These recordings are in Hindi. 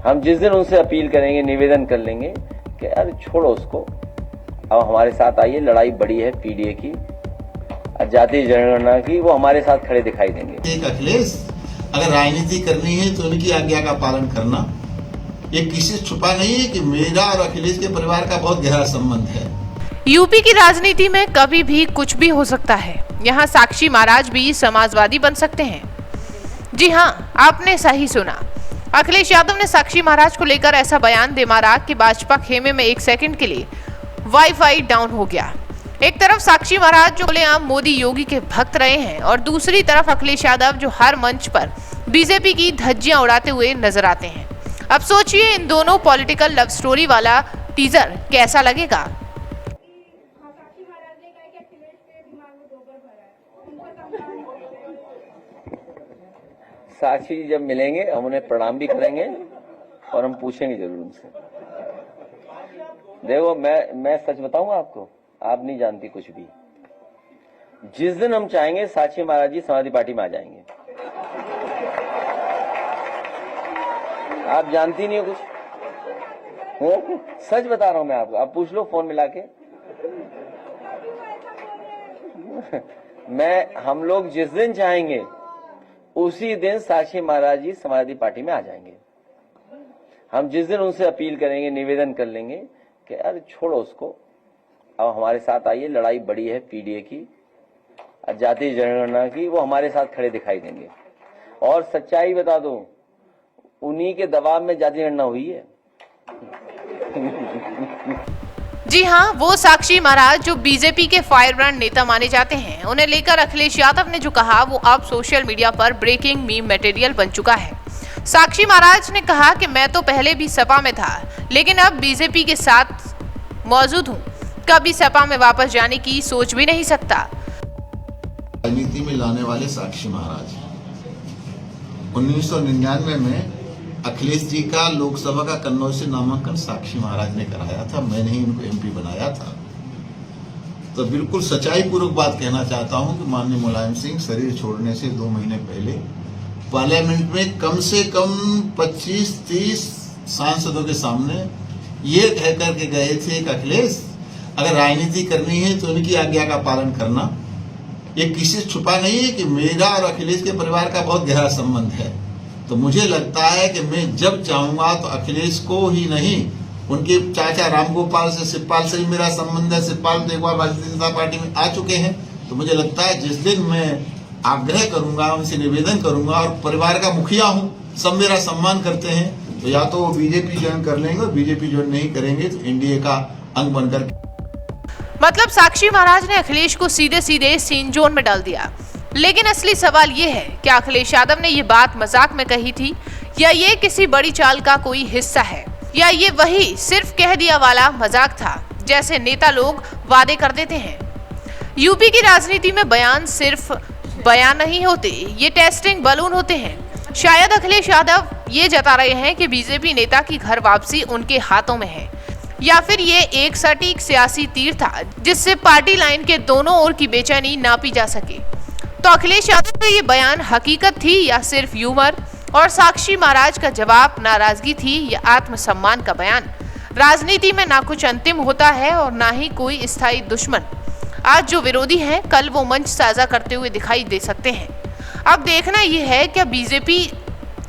हम जिस दिन उनसे अपील करेंगे, निवेदन कर लेंगे कि यार छोड़ो उसको, अब हमारे साथ आइए, लड़ाई बड़ी है पीडीए की, जातीय जनगणना की, वो हमारे साथ खड़े दिखाई देंगे। एक अखिलेश, अगर राजनीति करनी है तो उनकी आज्ञा का पालन करना। ये किसी से छुपा नहीं है कि मेरा और अखिलेश के परिवार का बहुत गहरा संबंध है। यूपी की राजनीति में कभी भी कुछ भी हो सकता है। यहाँ साक्षी महाराज भी समाजवादी बन सकते हैं। जी हाँ, आपने सही सुना। अखिलेश यादव ने साक्षी महाराज को लेकर ऐसा बयान दे मारा कि भाजपा खेमे में एक सेकंड के लिए वाईफाई डाउन हो गया। एक तरफ साक्षी महाराज जो खुलेआम मोदी योगी के भक्त रहे हैं और दूसरी तरफ अखिलेश यादव जो हर मंच पर बीजेपी की धज्जियां उड़ाते हुए नजर आते हैं। अब सोचिए इन दोनों पॉलिटिकल लव स्टोरी वाला टीजर कैसा लगेगा। साक्षी जी जब मिलेंगे हम उन्हें प्रणाम भी करेंगे और हम पूछेंगे जरूर उनसे। देखो मैं सच बताऊंगा आपको, आप नहीं जानती कुछ भी। जिस दिन हम चाहेंगे साक्षी महाराज जी समाजवादी पार्टी में आ जाएंगे। आप जानती नहीं हो कुछ, सच बता रहा हूं मैं आपको, आप पूछ लो फोन मिला के। हम लोग जिस दिन चाहेंगे उसी दिन साक्षी महाराज जी समाजवादी पार्टी में आ जाएंगे। हम जिस दिन उनसे अपील करेंगे, निवेदन कर लेंगे कि यार छोड़ो उसको, अब हमारे साथ आइए, लड़ाई बड़ी है पीडीए की, जातीय जनगणना की, वो हमारे साथ खड़े दिखाई देंगे। और सच्चाई बता दो, उन्हीं के दबाव में जातीय जनगणना हुई है। जी हाँ, वो साक्षी महाराज जो बीजेपी के फायरब्रांड नेता माने जाते हैं, उन्हें लेकर अखिलेश यादव ने जो कहा वो अब सोशल मीडिया पर ब्रेकिंग मीम मटेरियल बन चुका है। साक्षी महाराज ने कहा कि मैं तो पहले भी सपा में था, लेकिन अब बीजेपी के साथ मौजूद हूँ, कभी सपा में वापस जाने की सोच भी नहीं सकता। राजनीति में लाने वाले साक्षी महाराज 1999 में अखिलेश जी का लोकसभा का कन्नौज से नामांकन साक्षी महाराज ने कराया था, मैंने ही उनको एमपी बनाया था। तो बिल्कुल सच्चाई पूर्वक बात कहना चाहता हूं कि माननीय मुलायम सिंह शरीर छोड़ने से 2 महीने पहले पार्लियामेंट में कम से कम 25-30 सांसदों के सामने ये कह करके गए थे कि अखिलेश, अगर राजनीति करनी है तो उनकी आज्ञा का पालन करना। ये किसी से छुपा नहीं है कि मेरा और अखिलेश के परिवार का बहुत गहरा संबंध है। तो मुझे लगता है कि मैं जब चाहूंगा तो अखिलेश को ही नहीं, उनके चाचा रामगोपाल से, शिवपाल से भी मेरा संबंध है। शिवपाल तो एक बार भारतीय जनता पार्टी में आ चुके हैं। तो मुझे लगता है जिस दिन मैं आग्रह करूंगा, उनसे निवेदन करूंगा, और परिवार का मुखिया हूं, सब मेरा सम्मान करते हैं, तो या तो वो बीजेपी ज्वाइन कर लेंगे, और बीजेपी ज्वाइन नहीं करेंगे तो एनडीए का अंग बनकर। मतलब साक्षी महाराज ने अखिलेश को सीधे सीधे सीन जोन में डाल दिया। लेकिन असली सवाल ये है, क्या अखिलेश यादव ने ये बात मजाक में कही थी, या ये किसी बड़ी चाल का कोई हिस्सा है, या ये वही सिर्फ कह दिया वाला मजाक था जैसे नेता लोग वादे कर देते हैं। यूपी की राजनीति में बयान सिर्फ बयान नहीं होते, ये टेस्टिंग बलून होते हैं। शायद अखिलेश यादव ये जता रहे हैं कि बीजेपी नेता की घर वापसी उनके हाथों में है, या फिर ये एक सटीक सियासी तीर था जिससे पार्टी लाइन के दोनों ओर की बेचैनी नापी जा सके। तो अखिलेश यादव का ये बयान हकीकत थी या सिर्फ ह्यूमर, और साक्षी महाराज का जवाब नाराजगी थी या आत्मसम्मान का बयान। राजनीति में ना कुछ अंतिम होता है और ना ही कोई स्थायी दुश्मन। आज जो विरोधी हैं, कल वो मंच साझा करते हुए दिखाई दे सकते हैं। अब देखना यह है क्या बीजेपी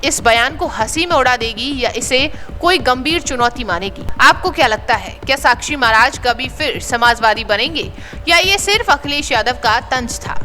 इस बयान को हंसी में उड़ा देगी या इसे कोई गंभीर चुनौती मानेगी। आपको क्या लगता है, क्या साक्षी महाराज कभी फिर समाजवादी बनेंगे या ये सिर्फ अखिलेश यादव का तंज था?